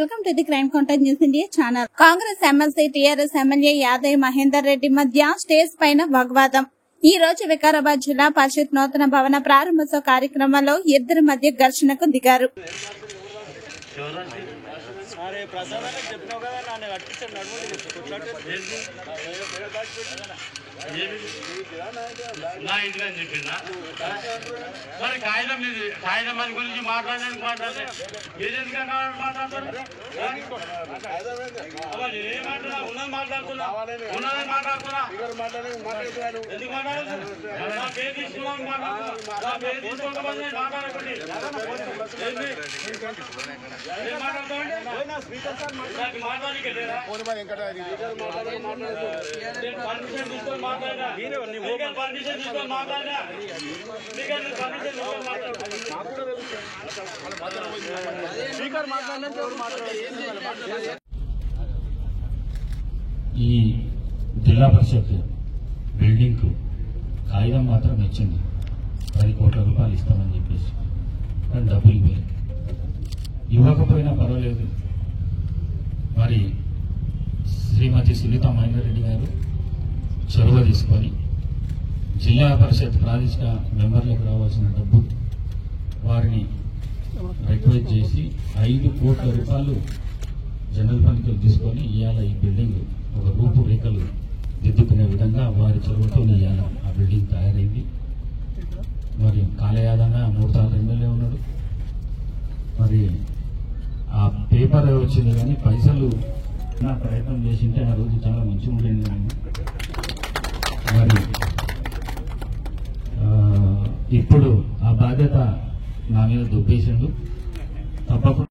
Welcome to the Crime Contact News India channel. Congress MLC TRS MLA Yadaiah Mahender Reddy మధ్య stage పైన వాగ్వాదం. ఈ రోజు వికారాబాద్ జిల్లా పరిషత్ నూతన భవన ప్రారంభోత్సవ కార్యక్రమంలో ఇద్దరి మధ్య ఘర్షణకు దిగారు. మరి కాగితం అది గురించి మాట్లాడడానికి ఈ జిల్లా పరిషత్ బిల్డింగ్ కు కాగితం మాత్రం ఇచ్చింది 10 కోట్ల రూపాయలు ఇస్తామని చెప్పేసి, కానీ డబ్బులు ఇవ్వకపోయినా పర్వాలేదు. మరి శ్రీమతి సునీత మహేందర్ రెడ్డి గారు చొరవ తీసుకొని జిల్లా పరిషత్ ప్రాదేశిక మెంబర్లకు రావాల్సిన డబ్బు వారిని రిక్వెస్ట్ చేసి 5 కోట్ల రూపాయలు జనరల్ ఫండ్కి తీసుకొని ఇవాళ ఈ బిల్డింగ్ ఒక రూపురేఖలు దిద్దుకునే విధంగా వారి చొరవతో ఇవాళ ఆ బిల్డింగ్ తయారైంది. మరి కాలయాదంగా 3 సార్లు ఎమ్మెల్యే ఉన్నాడు. మరి ఆ పేపర్ వచ్చింది కానీ పైసలు నా ప్రయత్నం చేసింటే ఆ రోజు చాలా మంచిగా ఉండేది. మరి ఇప్పుడు ఆ బాధ్యత నా మీద దుబ్బేసిండు. తప్పకుండా